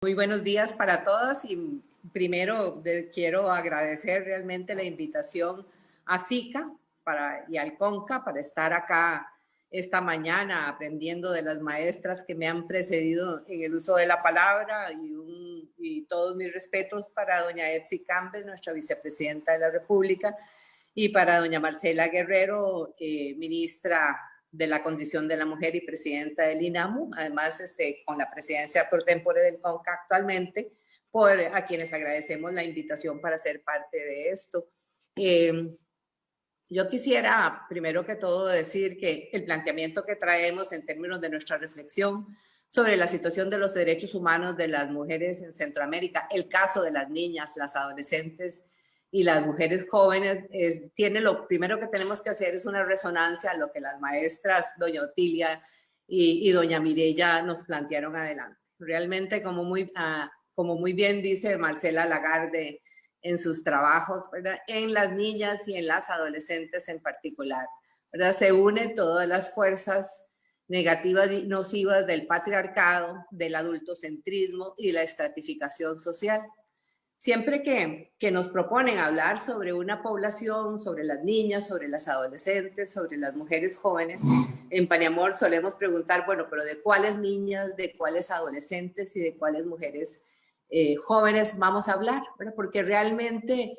Muy buenos días para todas y primero quiero agradecer realmente la invitación a SICA y al CONCA para estar acá esta mañana aprendiendo de las maestras que me han precedido en el uso de la palabra y todos mis respetos para doña Etsy Campbell, nuestra vicepresidenta de la República, y para doña Marcela Guerrero, ministra de la Condición de la Mujer y presidenta del INAMU, además con la presidencia por tempore del CONCA actualmente, a quienes agradecemos la invitación para ser parte de esto. Yo quisiera, primero que todo, decir que el planteamiento que traemos en términos de nuestra reflexión sobre la situación de los derechos humanos de las mujeres en Centroamérica, el caso de las niñas, las adolescentes y las mujeres jóvenes, tiene lo primero que tenemos que hacer es una resonancia a lo que las maestras doña Otilia y doña Mireya nos plantearon adelante. Realmente, como muy bien dice Marcela Lagarde en sus trabajos, ¿verdad?, en las niñas y en las adolescentes en particular, ¿verdad?, se unen todas las fuerzas negativas y nocivas del patriarcado, del adultocentrismo y la estratificación social. Siempre que nos proponen hablar sobre una población, sobre las niñas, sobre las adolescentes, sobre las mujeres jóvenes, en Paniamor solemos preguntar, bueno, pero ¿de cuáles niñas, de cuáles adolescentes y de cuáles mujeres jóvenes vamos a hablar? ¿Verdad? Porque realmente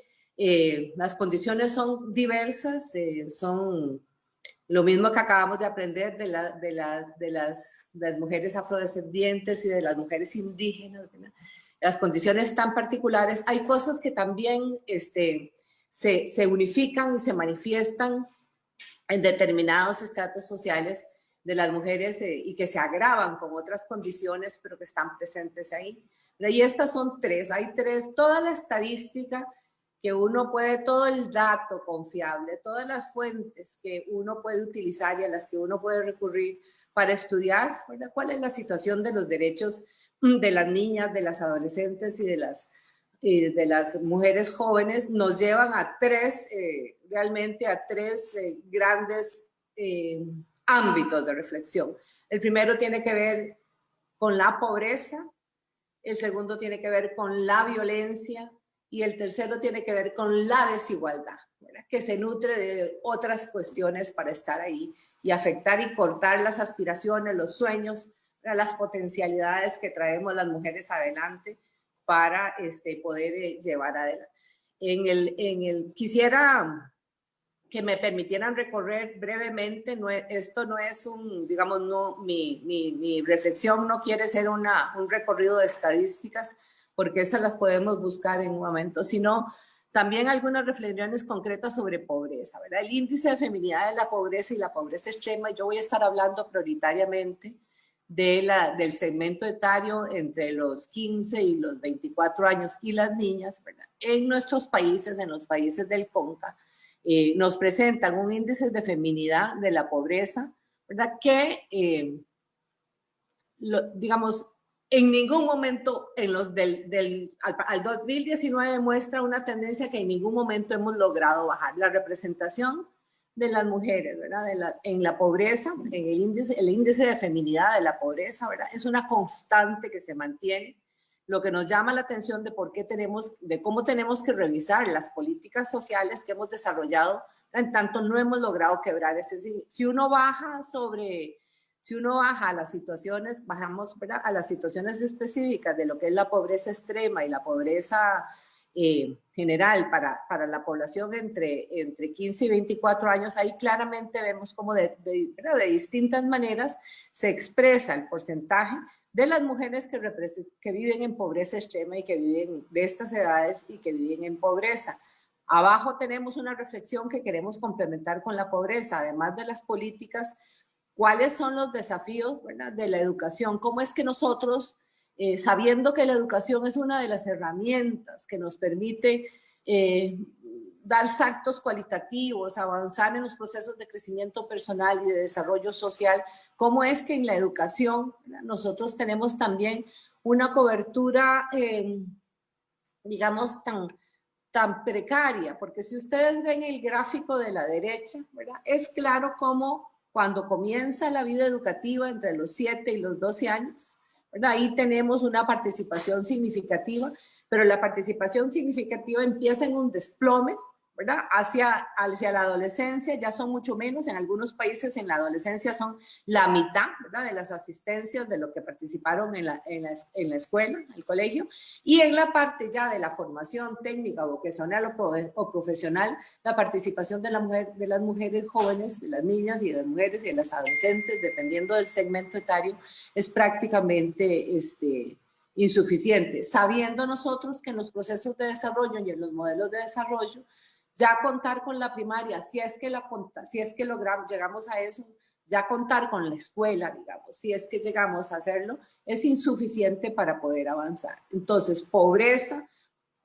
las condiciones son diversas, son lo mismo que acabamos de aprender de las mujeres afrodescendientes y de las mujeres indígenas, ¿verdad? Las condiciones tan particulares, hay cosas que también se unifican y se manifiestan en determinados estratos sociales de las mujeres y que se agravan con otras condiciones, pero que están presentes ahí. Y estas son tres, hay tres, toda la estadística que uno puede, todo el dato confiable, todas las fuentes que uno puede utilizar y a las que uno puede recurrir para estudiar, ¿verdad?, cuál es la situación de los derechos de las niñas, de las adolescentes y de las mujeres jóvenes, nos llevan a realmente a tres grandes ámbitos de reflexión. El primero tiene que ver con la pobreza, el segundo tiene que ver con la violencia y el tercero tiene que ver con la desigualdad, ¿verdad?, que se nutre de otras cuestiones para estar ahí y afectar y cortar las aspiraciones, los sueños, las potencialidades que traemos las mujeres adelante para poder llevar adelante. Quisiera que me permitieran recorrer brevemente, esto no es digamos, mi reflexión no quiere ser un recorrido de estadísticas, porque esas las podemos buscar en un momento, sino también algunas reflexiones concretas sobre pobreza, ¿verdad? El índice de feminidad de la pobreza y la pobreza extrema, yo voy a estar hablando prioritariamente del segmento etario entre los 15 y los 24 años y las niñas, ¿verdad? En nuestros países, en los países del CONCA, nos presentan un índice de feminidad de la pobreza, ¿verdad?, que, digamos, en ningún momento al 2019 muestra una tendencia que en ningún momento hemos logrado bajar. La representación de las mujeres, ¿verdad?, en la pobreza, en el índice de feminidad de la pobreza, ¿verdad?, es una constante que se mantiene. Lo que nos llama la atención de cómo tenemos que revisar las políticas sociales que hemos desarrollado, en tanto no hemos logrado quebrar ese. Si uno baja a las situaciones, bajamos, ¿verdad?, a las situaciones específicas de lo que es la pobreza extrema y la pobreza general para la población entre 15 y 24 años, ahí claramente vemos cómo de distintas maneras se expresa el porcentaje de las mujeres que viven en pobreza extrema y que viven de estas edades y que viven en pobreza. Abajo tenemos una reflexión que queremos complementar con la pobreza, además de las políticas. ¿Cuáles son los desafíos, ¿verdad?, de la educación? ¿Cómo es que nosotros, sabiendo que la educación es una de las herramientas que nos permite dar saltos cualitativos, avanzar en los procesos de crecimiento personal y de desarrollo social, cómo es que en la educación, ¿verdad?, nosotros tenemos también una cobertura, digamos, tan precaria? Porque si ustedes ven el gráfico de la derecha, ¿verdad?, es claro cómo cuando comienza la vida educativa entre los 7 y los 12 años, ¿verdad? Ahí tenemos una participación significativa, pero la participación significativa empieza en un desplome, ¿verdad? Hacia la adolescencia ya son mucho menos, en algunos países en la adolescencia son la mitad, ¿verdad? De las asistencias de lo que participaron en la escuela, en el colegio, y en la parte ya de la formación técnica, vocacional o profesional, la participación de las mujeres jóvenes, de las niñas y de las mujeres y de las adolescentes, dependiendo del segmento etario, es prácticamente insuficiente, sabiendo nosotros que en los procesos de desarrollo y en los modelos de desarrollo, ya contar con la primaria, si es que llegamos a eso, ya contar con la escuela, digamos, si es que llegamos a hacerlo, es insuficiente para poder avanzar. Entonces, pobreza,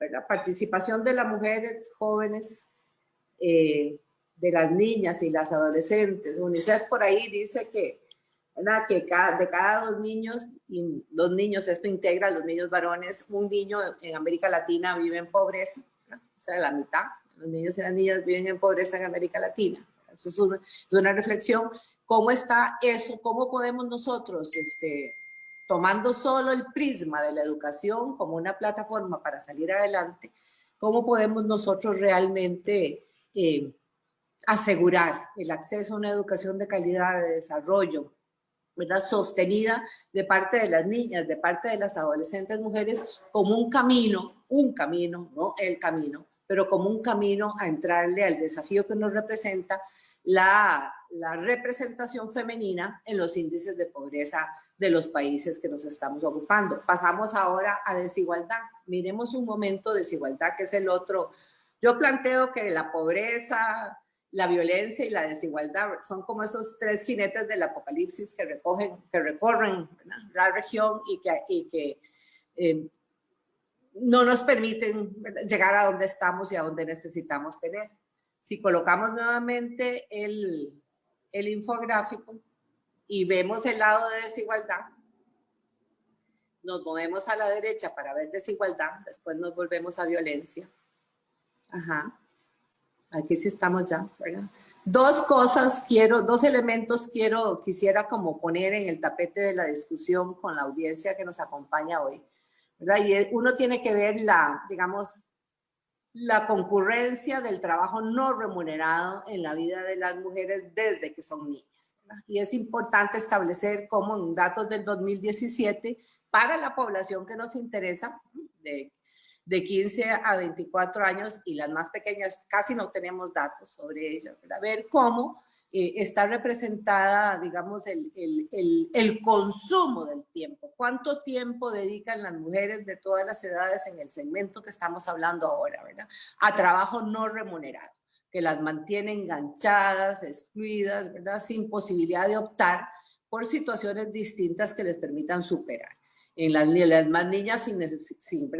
¿verdad? Participación de las mujeres jóvenes, de las niñas y las adolescentes. UNICEF por ahí dice que, ¿verdad? Que de cada dos niños, esto integra a los niños varones, un niño en América Latina vive en pobreza, ¿verdad? O sea, la mitad. Los niños y las niñas viven en pobreza en América Latina. Eso es una reflexión. ¿Cómo está eso? ¿Cómo podemos nosotros, tomando solo el prisma de la educación como una plataforma para salir adelante, cómo podemos nosotros realmente asegurar el acceso a una educación de calidad, de desarrollo, ¿verdad? Sostenida de parte de las niñas, de parte de las adolescentes mujeres, como un camino, no el camino, pero como un camino a entrarle al desafío que nos representa la representación femenina en los índices de pobreza de los países que nos estamos ocupando. Pasamos ahora a desigualdad. Miremos un momento desigualdad, que es el otro. Yo planteo que la pobreza, la violencia y la desigualdad son como esos tres jinetes del apocalipsis que recorren, ¿verdad?, la región y que no nos permiten, ¿verdad?, llegar a donde estamos y a donde necesitamos tener. Si colocamos nuevamente el infográfico y vemos el lado de desigualdad, nos movemos a la derecha para ver desigualdad, después nos volvemos a violencia. Ajá. Aquí sí estamos ya, ¿verdad? Dos elementos quisiera como poner en el tapete de la discusión con la audiencia que nos acompaña hoy, ¿verdad? Y uno tiene que ver la concurrencia del trabajo no remunerado en la vida de las mujeres desde que son niñas, ¿verdad? Y es importante establecer cómo en datos del 2017, para la población que nos interesa, de 15 a 24 años, y las más pequeñas casi no tenemos datos sobre ellas, para ver cómo está representada, digamos, el consumo del tiempo. ¿Cuánto tiempo dedican las mujeres de todas las edades en el segmento que estamos hablando ahora, ¿verdad?, a trabajo no remunerado, que las mantiene enganchadas, excluidas, ¿verdad?, sin posibilidad de optar por situaciones distintas que les permitan superar. En las más niñas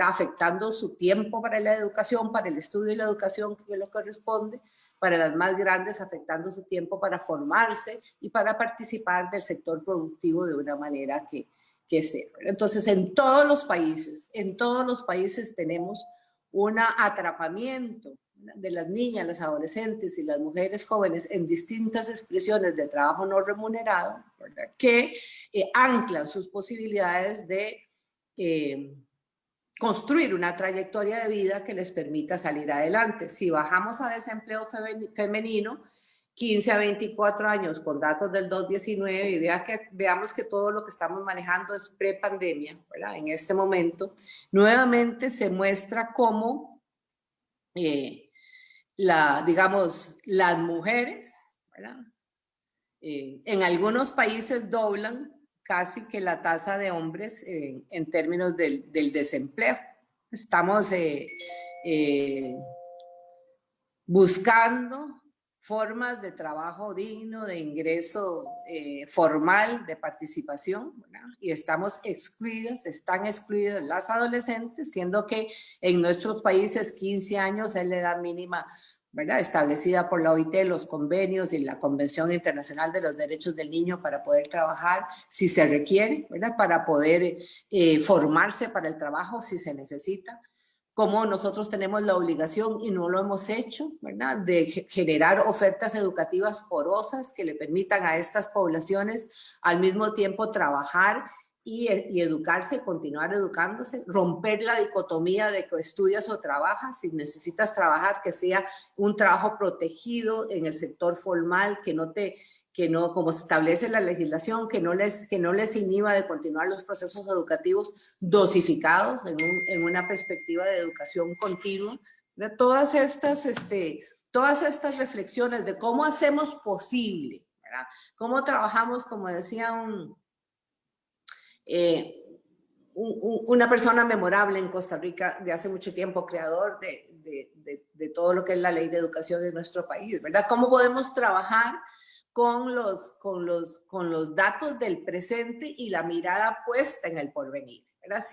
afectando su tiempo para la educación, para el estudio y la educación que le corresponde, para las más grandes afectando su tiempo para formarse y para participar del sector productivo de una manera que sea. Entonces, en todos los países tenemos un atrapamiento de las niñas, las adolescentes y las mujeres jóvenes en distintas expresiones de trabajo no remunerado, ¿verdad?, que anclan sus posibilidades de construir una trayectoria de vida que les permita salir adelante. Si bajamos a desempleo femenino, 15 a 24 años con datos del 2019, y veamos que todo lo que estamos manejando es pre-pandemia, ¿verdad?, en este momento, nuevamente se muestra cómo digamos, las mujeres, ¿verdad?, en algunos países doblan casi que la tasa de hombres en términos del desempleo. Estamos buscando formas de trabajo digno, de ingreso formal, de participación, ¿verdad?, y están excluidas las adolescentes, siendo que en nuestros países 15 años es la edad mínima, ¿verdad?, establecida por la OIT, los convenios y la Convención Internacional de los Derechos del Niño, para poder trabajar si se requiere, ¿verdad?, para poder formarse para el trabajo si se necesita. Como nosotros tenemos la obligación, y no lo hemos hecho, ¿verdad?, de generar ofertas educativas porosas que le permitan a estas poblaciones al mismo tiempo trabajar y educarse, continuar educándose, romper la dicotomía de que estudias o trabajas. Si necesitas trabajar, que sea un trabajo protegido en el sector formal, que no, como se establece en la legislación, que no les inhiba de continuar los procesos educativos dosificados en una perspectiva de educación continua. Todas estas reflexiones de cómo hacemos posible, ¿verdad? Cómo trabajamos, como decía una persona memorable en Costa Rica de hace mucho tiempo, creador de todo lo que es la ley de educación de nuestro país, ¿verdad? ¿Cómo podemos trabajar con los datos del presente y la mirada puesta en el porvenir? ¿Verdad?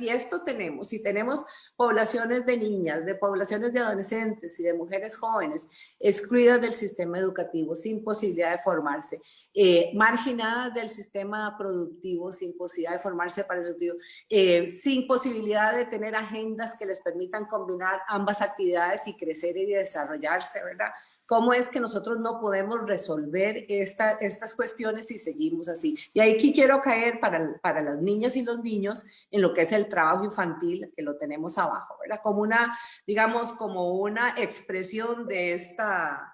Si tenemos poblaciones de niñas, de poblaciones de adolescentes y de mujeres jóvenes excluidas del sistema educativo, sin posibilidad de formarse, marginadas del sistema productivo, sin posibilidad de formarse para el sentido, sin posibilidad de tener agendas que les permitan combinar ambas actividades y crecer y desarrollarse, ¿verdad? ¿Cómo es que nosotros no podemos resolver estas cuestiones si seguimos así? Y aquí quiero caer para las niñas y los niños en lo que es el trabajo infantil, que lo tenemos abajo, ¿verdad? Como una expresión de esta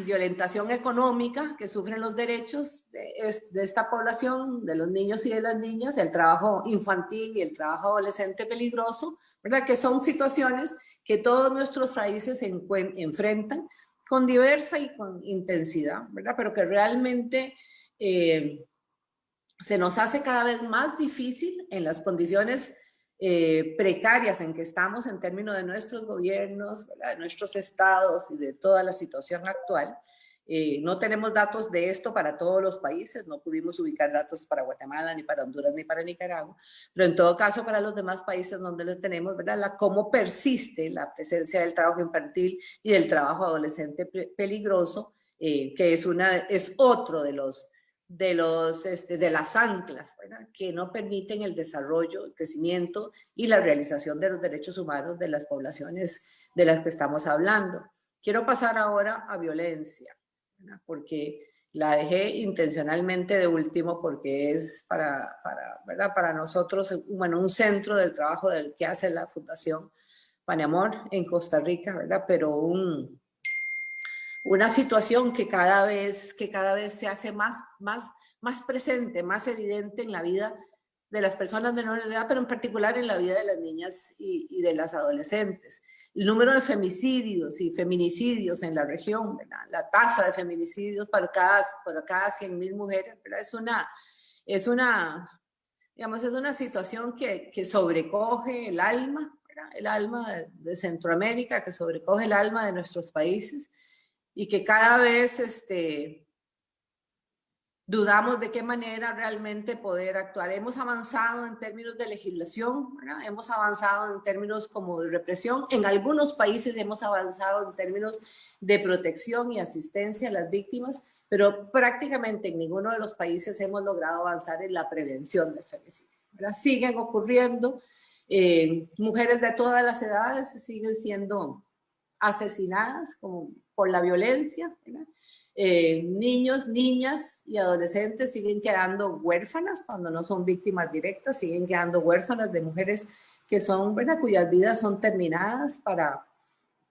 violentación económica que sufren los derechos de esta población, de los niños y de las niñas, el trabajo infantil y el trabajo adolescente peligroso, ¿verdad? Que son situaciones que todos nuestros países enfrentan con diversa y con intensidad, ¿verdad? Pero que realmente se nos hace cada vez más difícil en las condiciones precarias en que estamos en términos de nuestros gobiernos, ¿verdad? De nuestros estados y de toda la situación actual. No tenemos datos de esto para todos los países, no pudimos ubicar datos para Guatemala, ni para Honduras, ni para Nicaragua, pero en todo caso para los demás países donde lo tenemos, ¿verdad? Cómo persiste la presencia del trabajo infantil y del trabajo adolescente peligroso, que es otro de las anclas, ¿verdad? Que no permiten el desarrollo, el crecimiento y la realización de los derechos humanos de las poblaciones de las que estamos hablando. Quiero pasar ahora a violencia, ¿verdad? Porque la dejé intencionalmente de último porque es ¿verdad? Para nosotros, bueno, un centro del trabajo del que hace la Fundación Paneamor en Costa Rica, ¿verdad? Pero una situación que cada vez se hace más presente, más evidente en la vida de las personas menores de edad, pero en particular en la vida de las niñas y de las adolescentes. El número de femicidios y feminicidios en la región, ¿verdad? La tasa de feminicidios por cada 100.000 mujeres, ¿verdad? Es una situación que sobrecoge el alma, ¿verdad? El alma de Centroamérica, que sobrecoge el alma de nuestros países, y que cada vez dudamos de qué manera realmente poder actuar. Hemos avanzado en términos de legislación, ¿verdad? Hemos avanzado en términos como de represión. En algunos países hemos avanzado en términos de protección y asistencia a las víctimas, pero prácticamente en ninguno de los países hemos logrado avanzar en la prevención del femicidio, ¿verdad? Siguen ocurriendo, mujeres de todas las edades siguen siendo asesinadas por la violencia, ¿verdad? Niños, niñas y adolescentes siguen quedando huérfanas cuando no son víctimas directas, siguen quedando huérfanas de mujeres que son, ¿verdad? Cuyas vidas son terminadas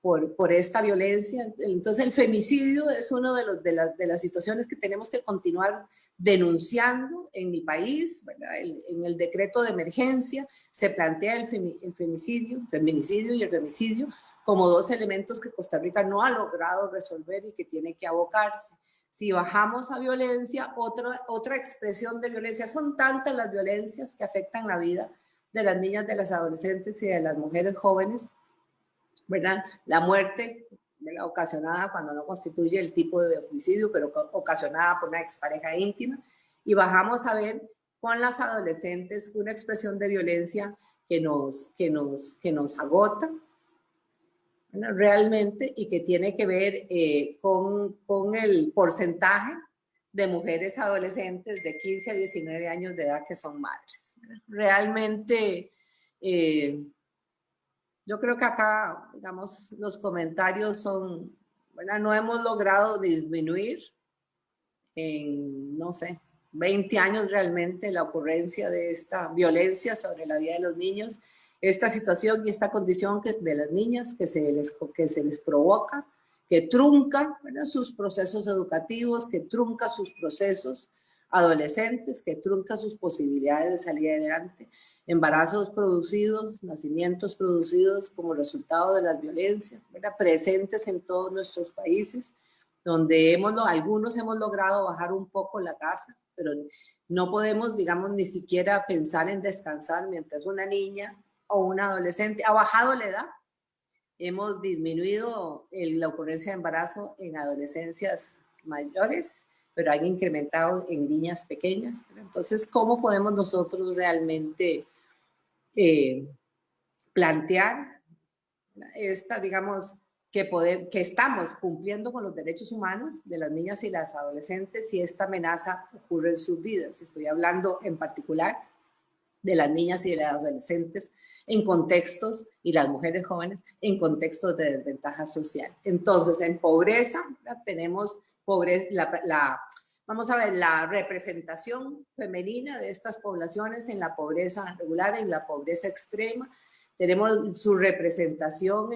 por esta violencia. Entonces el femicidio es una de las situaciones que tenemos que continuar denunciando en mi país, ¿verdad? En el decreto de emergencia se plantea el feminicidio y el femicidio como dos elementos que Costa Rica no ha logrado resolver y que tiene que abocarse. Si bajamos a violencia, otra expresión de violencia, son tantas las violencias que afectan la vida de las niñas, de las adolescentes y de las mujeres jóvenes, ¿verdad? La muerte, ¿verdad? Ocasionada cuando no constituye el tipo de homicidio, pero ocasionada por una expareja íntima. Y bajamos a ver con las adolescentes una expresión de violencia que nos agota, ¿verdad? Realmente, y que tiene que ver con el porcentaje de mujeres adolescentes de 15 a 19 años de edad que son madres, ¿verdad? Realmente, yo creo que acá, digamos, los comentarios bueno, no hemos logrado disminuir en, no sé, 20 años realmente la ocurrencia de esta violencia sobre la vida de los niños, esta situación y esta condición de las niñas que se les provoca, que trunca, ¿verdad?, sus procesos educativos, que trunca sus procesos adolescentes, que trunca sus posibilidades de salir adelante, embarazos producidos, nacimientos producidos como resultado de las violencias, ¿verdad?, presentes en todos nuestros países, donde algunos hemos logrado bajar un poco la tasa, pero no podemos, digamos, ni siquiera pensar en descansar mientras una niña o un adolescente ha bajado la edad. Hemos disminuido la ocurrencia de embarazo en adolescencias mayores, pero han incrementado en niñas pequeñas. Entonces, ¿cómo podemos nosotros realmente plantear digamos, que estamos cumpliendo con los derechos humanos de las niñas y las adolescentes si esta amenaza ocurre en sus vidas? Estoy hablando en particular de las niñas y de las adolescentes en contextos, y las mujeres jóvenes en contextos de desventaja social. Entonces, en pobreza, tenemos vamos a ver, la representación femenina de estas poblaciones en la pobreza regular, en la pobreza extrema. Tenemos su representación,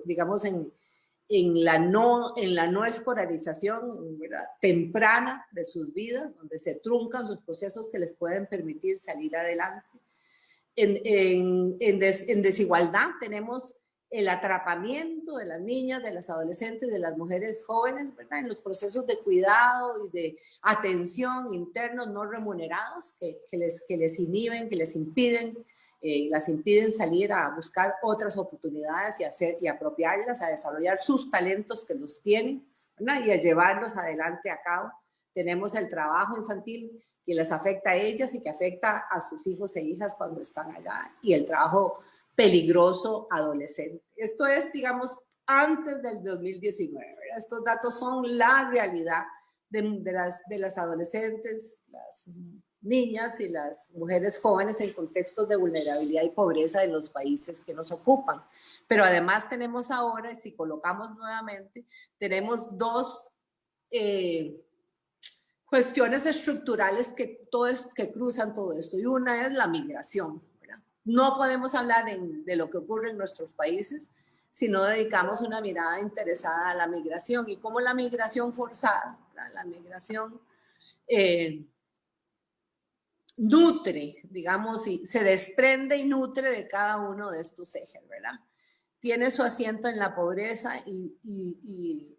digamos, en la no escolarización, ¿verdad?, temprana de sus vidas, donde se truncan sus procesos que les pueden permitir salir adelante. En desigualdad tenemos el atrapamiento de las niñas, de las adolescentes, de las mujeres jóvenes, ¿verdad?, en los procesos de cuidado y de atención internos no remunerados que les inhiben, que les impiden, las impiden salir a buscar otras oportunidades y apropiarlas, a desarrollar sus talentos que los tienen, ¿verdad?, y a llevarlos adelante a cabo. Tenemos el trabajo infantil que les afecta a ellas y que afecta a sus hijos e hijas cuando están allá, y el trabajo peligroso adolescente. Esto es, digamos, antes del 2019. ¿Verdad? Estos datos son la realidad de las adolescentes, las niñas y las mujeres jóvenes en contextos de vulnerabilidad y pobreza en los países que nos ocupan. Pero además tenemos ahora, y si colocamos nuevamente, tenemos dos cuestiones estructurales que cruzan todo esto, y una es la migración, ¿verdad? No podemos hablar de lo que ocurre en nuestros países si no dedicamos una mirada interesada a la migración, y cómo la migración forzada, ¿verdad?, la migración nutre, digamos, y se desprende y nutre de cada uno de estos ejes, ¿verdad? Tiene su asiento en la pobreza y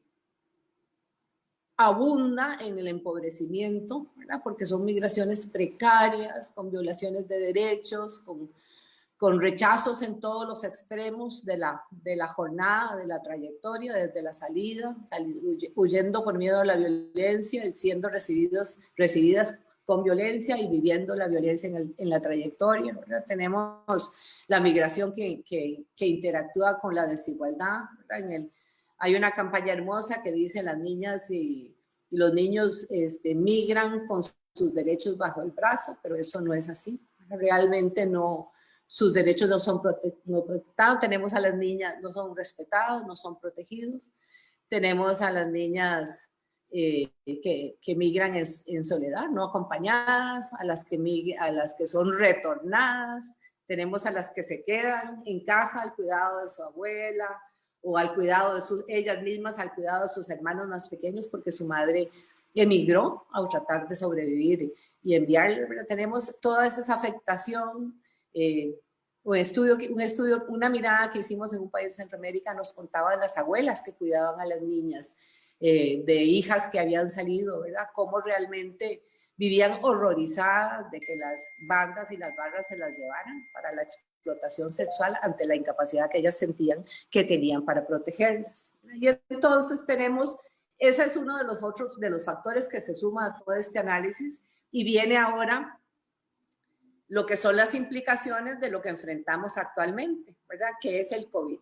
abunda en el empobrecimiento, ¿verdad?, porque son migraciones precarias, con violaciones de derechos, con rechazos en todos los extremos de la jornada, de la trayectoria, desde la salida, huyendo por miedo a la violencia y siendo recibidas con violencia y viviendo la violencia en la trayectoria, ¿verdad? Tenemos la migración que interactúa con la desigualdad, ¿verdad? Hay una campaña hermosa que dice: las niñas y los niños migran con sus derechos bajo el brazo, pero eso no es así. Realmente no, sus derechos no son protectados. Tenemos a las niñas, no son respetados, no son protegidos. Tenemos a las niñas que migran en soledad, no acompañadas, a las que son retornadas. Tenemos a las que se quedan en casa al cuidado de su abuela, o al cuidado de ellas mismas, al cuidado de sus hermanos más pequeños, porque su madre emigró a tratar de sobrevivir y enviarle. Tenemos toda esa afectación. Una mirada que hicimos en un país de Centroamérica nos contaba de las abuelas que cuidaban a las niñas, de hijas que habían salido, ¿verdad? Cómo realmente vivían horrorizadas de que las bandas y las barras se las llevaran para la explotación sexual, ante la incapacidad que ellas sentían que tenían para protegerlas. Y entonces ese es uno de los factores que se suma a todo este análisis, y viene ahora lo que son las implicaciones de lo que enfrentamos actualmente, ¿verdad?, que es el COVID.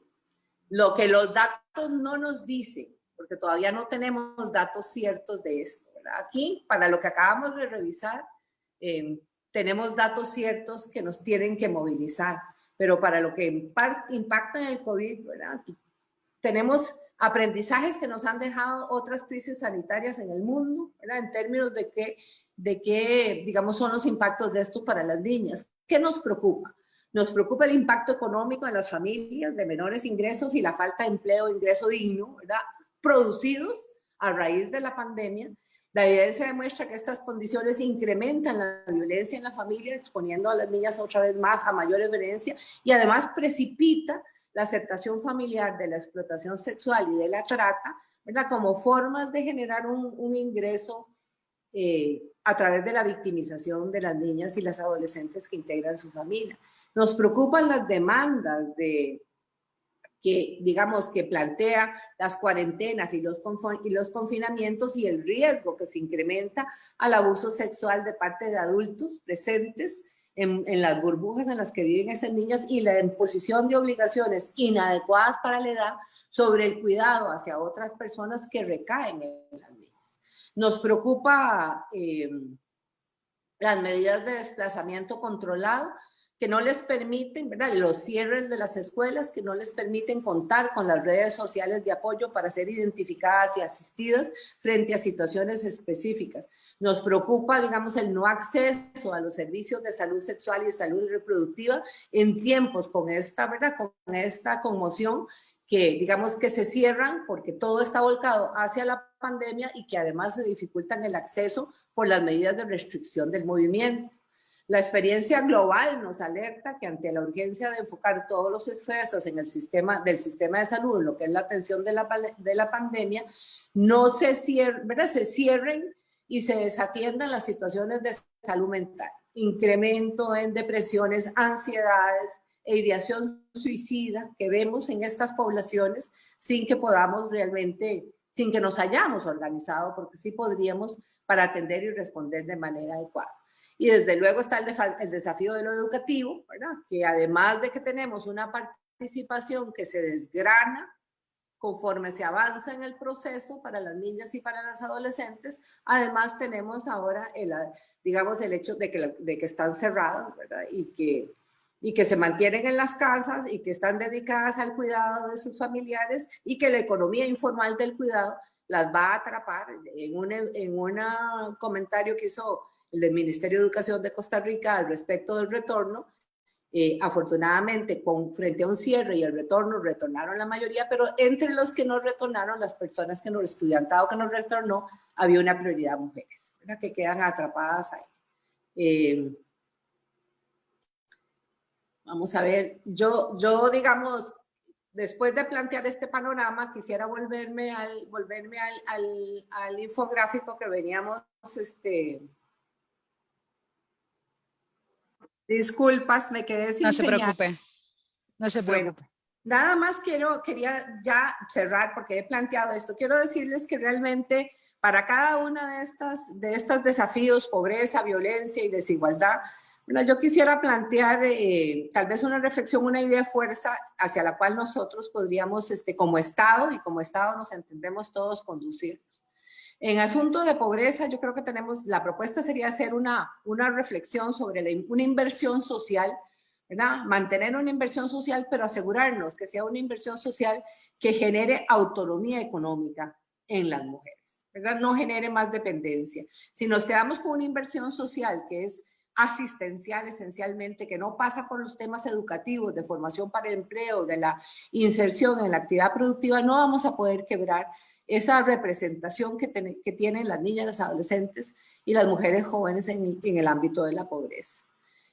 Lo que los datos no nos dicen, porque todavía no tenemos datos ciertos de esto, ¿verdad? Aquí, para lo que acabamos de revisar, tenemos datos ciertos que nos tienen que movilizar, pero para lo que impacta en el COVID, ¿verdad?, tenemos aprendizajes que nos han dejado otras crisis sanitarias en el mundo, ¿verdad? En términos de qué, digamos, son los impactos de esto para las niñas. ¿Qué nos preocupa? Nos preocupa el impacto económico en las familias de menores ingresos y la falta de empleo e ingreso digno, ¿verdad? Producidos a raíz de la pandemia. La evidencia demuestra que estas condiciones incrementan la violencia en la familia, exponiendo a las niñas otra vez más a mayores violencia, y además precipita la aceptación familiar de la explotación sexual y de la trata, ¿verdad? Como formas de generar un ingreso a través de la victimización de las niñas y las adolescentes que integran su familia. Nos preocupan las demandas que plantea las cuarentenas y los confinamientos y el riesgo que se incrementa al abuso sexual de parte de adultos presentes en las burbujas en las que viven esas niñas y la imposición de obligaciones inadecuadas para la edad sobre el cuidado hacia otras personas que recaen en las niñas. Nos preocupa las medidas de desplazamiento controlado que no les permiten, ¿verdad? Los cierres de las escuelas que no les permiten contar con las redes sociales de apoyo para ser identificadas y asistidas frente a situaciones específicas. Nos preocupa, digamos, el no acceso a los servicios de salud sexual y salud reproductiva en tiempos con esta, ¿verdad? Con esta conmoción que, digamos, que se cierran porque todo está volcado hacia la pandemia y que además se dificultan el acceso por las medidas de restricción del movimiento. La experiencia global nos alerta que ante la urgencia de enfocar todos los esfuerzos en el sistema de salud, en lo que es la atención de la pandemia, no se cierren y se desatiendan las situaciones de salud mental. Incremento en depresiones, ansiedades e ideación suicida que vemos en estas poblaciones sin que podamos realmente, sin que nos hayamos organizado, porque sí podríamos para atender y responder de manera adecuada. Y desde luego está el desafío de lo educativo, ¿verdad? Que además de que tenemos una participación que se desgrana conforme se avanza en el proceso para las niñas y para las adolescentes, además tenemos ahora digamos, el hecho de que están cerradas, ¿verdad? Y que se mantienen en las casas y que están dedicadas al cuidado de sus familiares y que la economía informal del cuidado las va a atrapar. En un comentario que hizo el del Ministerio de Educación de Costa Rica al respecto del retorno, afortunadamente frente a un cierre y el retorno, retornaron la mayoría, pero entre los que no retornaron, las personas que no, el estudiantado que no retornó, había una prioridad mujeres, ¿verdad? Que quedan atrapadas ahí. Vamos a ver, yo digamos, después de plantear este panorama, quisiera volverme al infográfico que veníamos, disculpas, me quedé sin señal. No se preocupe. Bueno, nada más quería ya cerrar porque he planteado esto. Quiero decirles que realmente para cada uno de estos desafíos, pobreza, violencia y desigualdad, bueno, yo quisiera plantear tal vez una reflexión, una idea de fuerza hacia la cual nosotros podríamos, como Estado, y como Estado nos entendemos todos, conducirnos. En asunto de pobreza, yo creo que la propuesta sería hacer una reflexión sobre una inversión social, ¿verdad? Mantener una inversión social, pero asegurarnos que sea una inversión social que genere autonomía económica en las mujeres, ¿verdad? No genere más dependencia. Si nos quedamos con una inversión social que es asistencial esencialmente, que no pasa por los temas educativos, de formación para el empleo, de la inserción en la actividad productiva, no vamos a poder quebrar esa representación que tienen las niñas, las adolescentes y las mujeres jóvenes en el ámbito de la pobreza.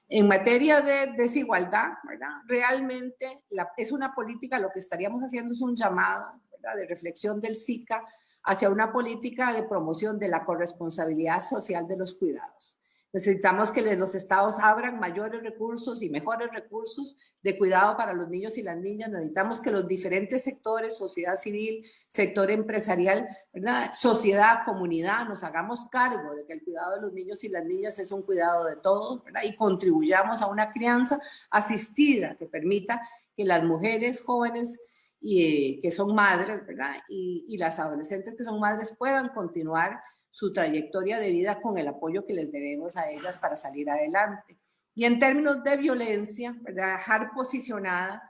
En materia de desigualdad, ¿verdad? Realmente es una política, lo que estaríamos haciendo es un llamado, ¿verdad?, de reflexión del SICA hacia una política de promoción de la corresponsabilidad social de los cuidados. Necesitamos que los estados abran mayores recursos y mejores recursos de cuidado para los niños y las niñas. Necesitamos que los diferentes sectores, sociedad civil, sector empresarial, ¿verdad?, sociedad, comunidad, nos hagamos cargo de que el cuidado de los niños y las niñas es un cuidado de todos, ¿verdad?, y contribuyamos a una crianza asistida que permita que las mujeres jóvenes que son madres, ¿verdad?, y las adolescentes que son madres puedan continuar su trayectoria de vida con el apoyo que les debemos a ellas para salir adelante. Y en términos de violencia, ¿verdad?, dejar posicionada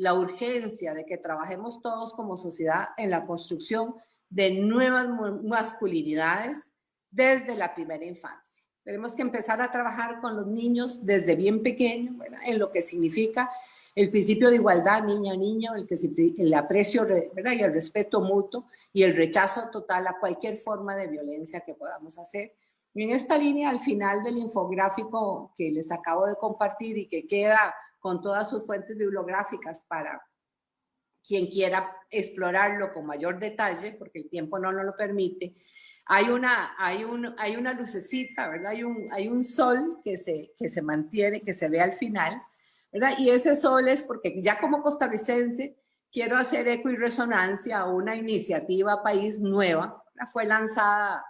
la urgencia de que trabajemos todos como sociedad en la construcción de nuevas masculinidades desde la primera infancia. Tenemos que empezar a trabajar con los niños desde bien pequeños, ¿verdad?, en lo que significa el principio de igualdad, niño a niño, el aprecio, ¿verdad?, y el respeto mutuo y el rechazo total a cualquier forma de violencia que podamos hacer. Y en esta línea, al final del infográfico que les acabo de compartir y que queda con todas sus fuentes bibliográficas para quien quiera explorarlo con mayor detalle, porque el tiempo no nos lo permite, hay una lucecita, ¿verdad? Hay un sol que se mantiene, que se ve al final, ¿verdad? Y ese sol es porque ya como costarricense quiero hacer eco y resonancia a una iniciativa país nueva, ¿verdad? Fue lanzada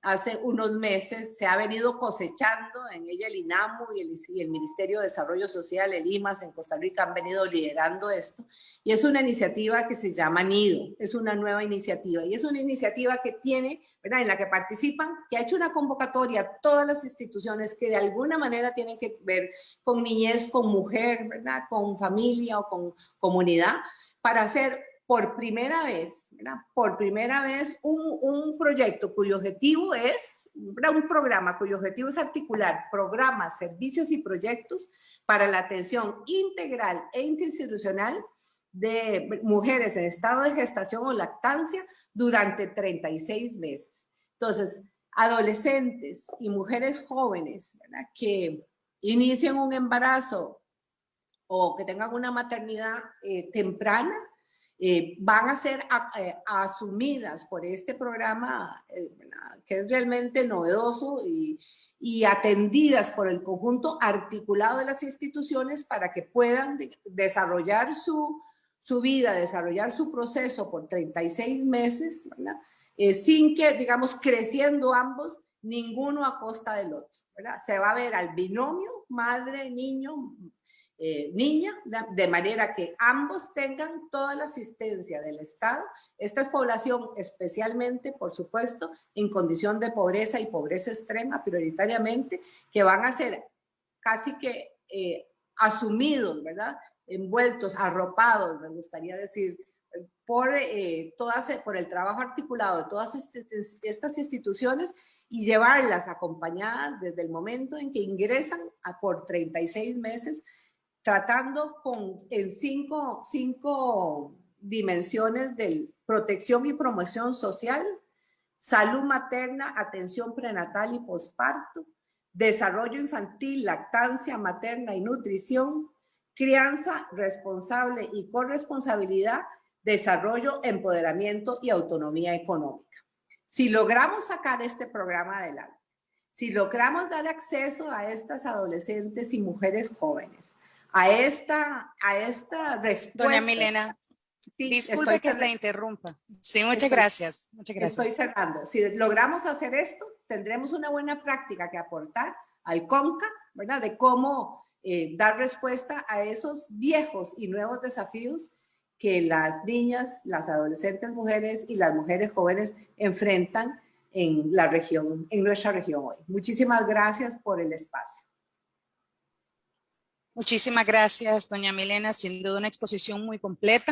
hace unos meses, se ha venido cosechando en ella el INAMU y el Ministerio de Desarrollo Social, el IMAS en Costa Rica han venido liderando esto, y es una iniciativa que se llama NIDO, es una nueva iniciativa, y es una iniciativa que tiene, ¿verdad?, en la que participan, que ha hecho una convocatoria a todas las instituciones que de alguna manera tienen que ver con niñez, con mujer, ¿verdad?, con familia o con comunidad, para hacer por primera vez, ¿verdad?, por primera vez un proyecto cuyo objetivo es, ¿verdad?, un programa cuyo objetivo es articular programas, servicios y proyectos para la atención integral e interinstitucional de mujeres en estado de gestación o lactancia durante 36 meses. Entonces, adolescentes y mujeres jóvenes, ¿verdad?, que inicien un embarazo o que tengan una maternidad temprana, van a ser asumidas por este programa que es realmente novedoso y atendidas por el conjunto articulado de las instituciones para que puedan desarrollar su vida, desarrollar su proceso por 36 meses, ¿verdad?, sin que, digamos, creciendo ambos, ninguno a costa del otro, ¿verdad? Se va a ver al binomio madre-niño, niña, de manera que ambos tengan toda la asistencia del Estado. Esta es población especialmente, por supuesto, en condición de pobreza y pobreza extrema, prioritariamente, que van a ser casi que asumidos, ¿verdad?, envueltos, arropados, me gustaría decir, por el trabajo articulado de todas estas instituciones y llevarlas acompañadas desde el momento en que ingresan por 36 meses, tratando en cinco dimensiones de protección y promoción social, salud materna, atención prenatal y posparto, desarrollo infantil, lactancia materna y nutrición, crianza responsable y corresponsabilidad, desarrollo, empoderamiento y autonomía económica. Si logramos sacar este programa adelante, si logramos dar acceso a estas adolescentes y mujeres jóvenes, a esta respuesta. Doña Milena, sí, disculpe que la interrumpa. Sí, muchas gracias. Estoy cerrando. Si logramos hacer esto, tendremos una buena práctica que aportar al CONCA, ¿verdad?, de cómo dar respuesta a esos viejos y nuevos desafíos que las niñas, las adolescentes mujeres y las mujeres jóvenes enfrentan en la región, en nuestra región hoy. Muchísimas gracias por el espacio. Muchísimas gracias, doña Milena. Sin duda una exposición muy completa.